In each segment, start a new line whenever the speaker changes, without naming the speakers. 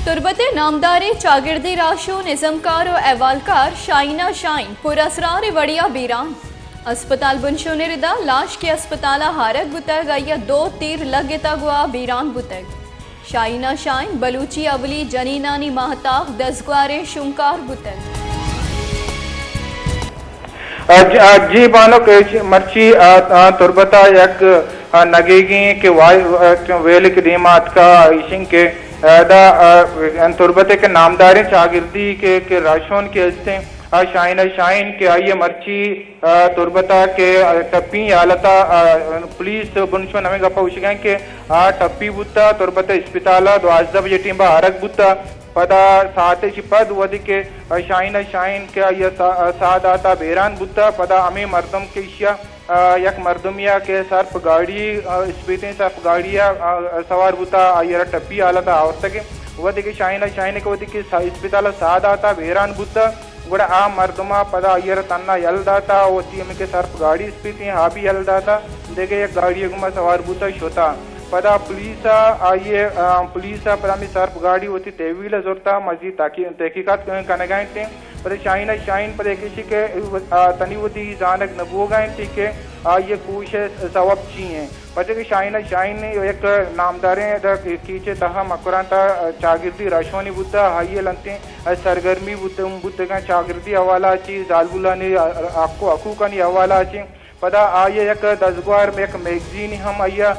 तुरबत नामदारे चागिर्दी राशो निज़मकार और अहवालकार शाइना शाइन पुरअसरार वड़िया बीरान अस्पताल बुनशो ने रिदा लाश के अस्पताल हारक बुतग या 2 तीर लग गुआ बीरान बुतग शाइना शाइन बलूची अवली जनीनानी महताब दसग्वारे शुंकार बुतग।
जी बानो के मर्ची तुरबता यक नगेगी के वेल के दीमात का इशिंग के तुरबते के नामदारी चागिर्दी के राशोन के हस्ते शाइन शाइन के आइए मर्ची तुरबता के टप्पी आलता पुलिस बुनशो नमे गप्पा उशिगा के टप्पी बुत्ता तुरबता अस्पताल 12 बजे टीम हरक बुत्ता पदा साते पद वधि के शाइन शाइन के आइए सादाता बेरान बुत्ता पदा अमी मर्दम के इशिया यक मर्दमिया के सर्फ गाड़ी स्पीतें सर्फ गाड़िया सवार बुता आयर टप्पी आलता आवश्यक वधि के शाइन शाइन के वधि के अस्पताल सादाता बेरान बुत्ता गुड़ा आ मर्दमा पदा आयर तन्ना यलदाता वो तीम के सर्फ गाड़ी स्पीतें हाबी यलदाता देखे एक गाड़ी गुमा सवार बुता शोता पदा पुलिस आइए पुलिस पदा में सर्फ गाड़ी होती तेवील जोरता मजीद तहकीकात करने गए थे पर शाइन शाइन पर किसी के तनीवती जानक नबो गए थे के ये कुछ सवब चाहिए पता कि शाइन शाइन एक नामदारे कीचे तहा मकुरांता चागिर्दी रशवानी बुद्धा हाइये लंते सरगर्मी बुद्ध का चागिर्दी हवाला ची जालबुला ने आपको अकू का नहीं हवाला ची पदा आइए एक 10 ग्वार में एक मैगजीन हम आइया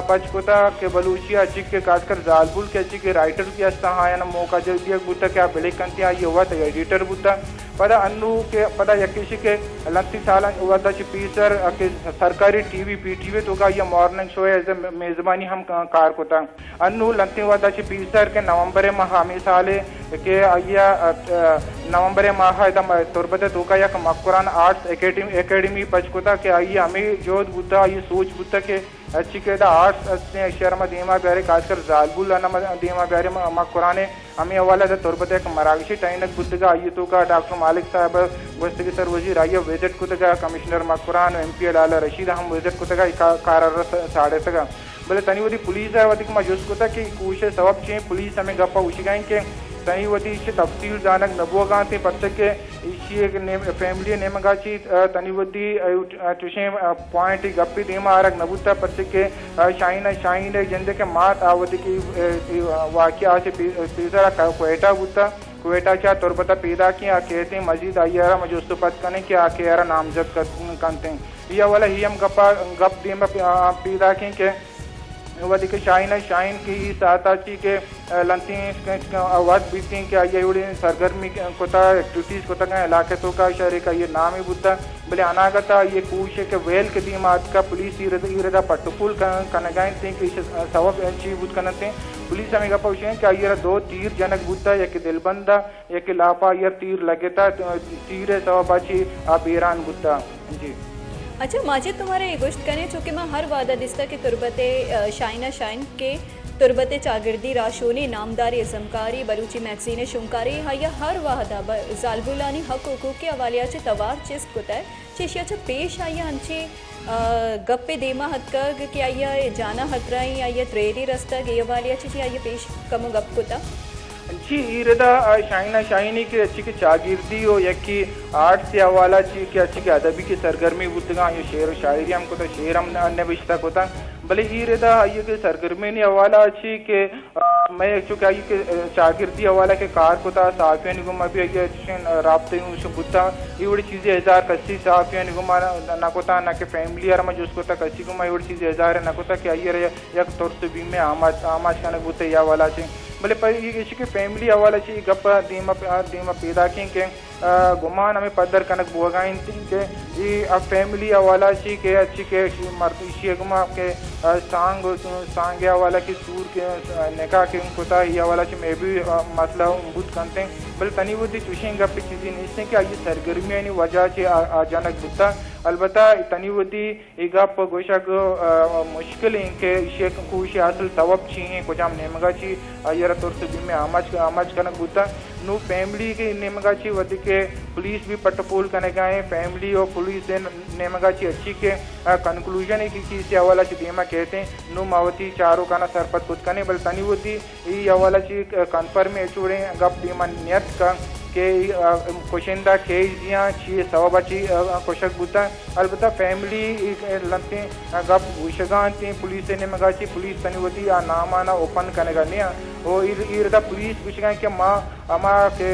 पचकोता के बलूचिया चिक के खासकर जालबुल के चिक के राइटर की अस्ताहायन मौका जब दिया बुद्धा क्या बिलेक कंती आइए हुआ तो एडिटर बुद्धा पदा अन्नू के पदा यकिशी के लंती सालन हुआ था पीसर के सरकारी टीवी पीटीवी तो का ये मॉर्निंग शो है मेजबानी हम कार को था अन्नू लंती हुआ था पीसर के नवंबर माह मिसाले के आइया नवंबर माह एकदम तुरबत तो का यक मकुरान आर्ट्स एकेडमी पचकोता के आइए हमें जोध बुद्धा ये सोच बुद्धा के अच्छी के आर्ट्स शर्मा दीमा प्यारे खासकर जालबुल दीमा प्यारे मकुराने हमें हवाला था तुरबत एक मरागशी टाइनक बुद्ध का आइए तो का डॉक्टर मालिक साहब वस्तगी सर वजीर आइए विजिट कुत का कमिश्नर मकुरान MP लाला रशीद हम विजिट कुत का कारर साढ़े तक बोले तनी पुलिस है वधिक मजूस कुता कि कुछ सबब चाहिए पुलिस हमें गप्पा उशिगाएं के तनी वधी तफसील जानक नबुआ थे पर्चे के इसी फैमिली नेमगाची तनी वधी तुषे पॉइंट गप्पी दीमा आरक नबुता पर्चे के शाइन शाइन जंदे के मात आवधि की वाक्य से तीसरा क्वेटा बुता क्वेटा क्या तुरबता पैदा किया कहते मजीद आइयारा मजूस पद कने के आकेरा नामजद करते यह वाला ही हम गप दीमा पैदा के वधिक शाइन शाइन की साताची के लंती आवाज बीती के आइए सरगर्मी कोता एक्टिविटीज कोता का इलाके तो का शहर का ये नाम ही बुद्धा बोले अनागता ये कुछ के वेल के दीमात का पुलिस इरदा पट्टुपुल कनगाइन थे कि सबब अच्छी बुद्ध कनते पुलिस हमें का पूछे कि आइए 2 तीर जनक बुद्धा एक दिलबंदा एक लापा ये तीर लगेता तीर सबब अच्छी बेरान बुद्धा जी।
अच्छा माजिद तुम्हारे ये गोश्त करें चूँकि मैं हर वादा दिस्ता के तुरबते शाइना शाइन के तुरबते चागिर्दी राशोनी नामदारी जमकारी बलूची मैगजीन शुंकारी हाँ या हर वादा जालबुलानी हक हुकूक के हवालियाचे तवार चेस कुता चेशियाचा पेश आइया हंचे गप्पे देमा हतक कि आइया जाना हतराई आइया त्रेरी रस्ता ये हवालियाचे आइया पेश कमो गप कुता
जी इरदा शाइना शाइनी के अच्छी की चागिर्दी हो या कि आर्ट से हवाला ची कि अच्छी की अदबी की सरगर्मी बुद्धा ये शेर शायरी हमको तो शेर हम अन्य विषय होता भले इरदा ये के सरगर्मी ने हवाला अच्छी के मैं चूँकि आई के चागिर्दी हवाला के कार को था साफिया निगम अभी राबते बुद्धा ये बड़ी चीज़ें हजार कच्ची साफिया निगम ना कोता ना के फैमिली यार मैं उसको था कच्ची गुमा ये बड़ी चीज़ें हजार है ना कोता कि आइए एक तौर से भी में आमाज का बुद्ध या वाला ची भले पर ये की फैमिली हवाला ची गप दीमा पैदा के गुमान हमें पदर कनक बुआगाइन के ये अब फैमिली हवाला ची के अच्छी के मर्दी गुमा के सांग हवाला की सूर के निकाह के कोता ये हवाला ची में भी मसला बुद्ध करते हैं बल तनी वो दी चुशें गप चीज़ें नहीं कि ये सरगर्मियाँ नहीं वजह ची अचानक बुद्धा अलबत्ता तनी वो दी गप गोशा को मुश्किल इनके शेख कुछ असल तवब चाहिए कुछ हम नेमगा ची ये तौर से भी में आमाज कनक बुद्धा नु फैमिली के नेमगाची वध के पुलिस भी पटपोल कने गए फैमिली और पुलिस नेमगाची अच्छी के कंक्लूजन है कि इस हवाला से देमा कहते हैं नु मावती चारों का ना सरपत खुद कने बल तनी होती ये हवाला से कन्फर्म में चुड़े गप देमा नियत का के कोशिंदा केजियाँ ची सवाबाची कोशक बुता अलबत्ता फैमिली लंते गप विशगांति पुलिस ने मगाची पुलिस तनिवती आ नामाना ओपन कनेगा निया ओ इरदा पुलिस विशगां के माँ अमा के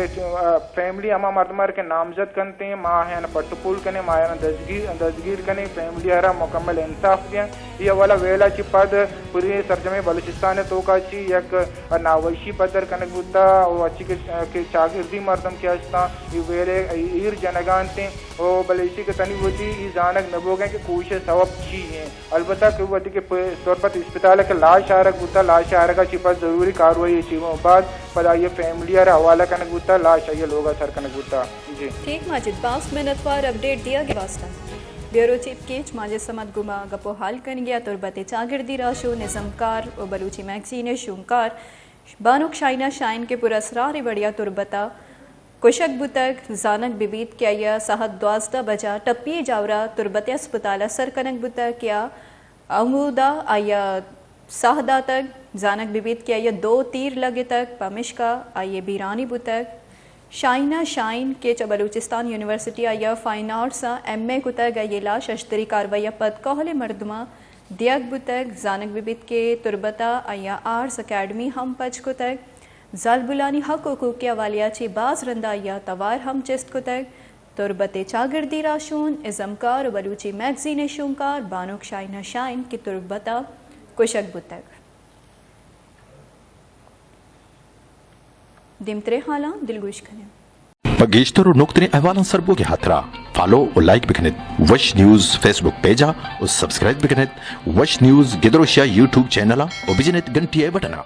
फैमिली अमा मर्दमर के नामजद करते हैं माँ है ना पट्टपुल कने माँ है ना दजगीर कने फैमिली हरा मुकम्मल इंसाफ दिया ये वाला वेला ची पद पूरे सरजमे बलूचिस्तान तो का ची एक नावशी पदर कने बुता और अच्छी के चागिर्दी मर्दम क्या ये वेले ईर जनगानते ओ बलेसी के तनी होती ये जानक नबोगे के कोशिश सबब छी है अलबत्ता के वती के तौर पर अस्पताल के लाश आरक बुता लाश आरक ची पर जरूरी कार्रवाई चीजों बाद पता ये फैमिली और हवाला कने बुता लाश ये लोग सर कने बुता जी
ठीक माजिद 5 मिनट वार अपडेट दिया गया वास्ता ब्यूरो चीफ केच माजिद समत गुमा गपो हाल कर गया तुरबते चागिर्दी राशो निज़मकार और बलूची मैगजीन शुमकार बानुक शाइना शाइन के पुरस्रार बढ़िया तुरबता कुशक बुतक जानक बिबीत क्या या साहत 12 बजा टप्पी जावरा तुरबत अस्पताल सर कनक बुतक क्या अमूदा आया साहदा तक जानक बिबीत क्या या 2 तीर लगे तक पमिश्का आइए बीरानी बुतक शाइना शाइन के बलूचिस्तान यूनिवर्सिटी आया फाइन आर्ट्स MA कुतक ये लाश अश्तरी कार्रवाई पद कहले मर्दमा दियक बुतक जानक बिबीत के तुरबता आया आर्ट्स अकेडमी हम पच कुतक जालबुलानी हक हकूक के वालियाची बाज रंदाया तवार हम चिस्त कुतक तुरबते चागिर्दी राशून इज़मकार बलूची मैगजीन शुमकार बानुक शाइना शाइन की तुरबता कुशक बुतक दिमतरे हाला दिलगुश खने
पगेश्तर नुक्तने अहवालन सरबोगे हाथरा फॉलो और लाइक बिकनेत वश न्यूज़ फेसबुक पेजा और सब्सक्राइब बिकनेत वश न्यूज़ गिदरोशिया यूट्यूब चैनला और बिजनेत घंटिया बटना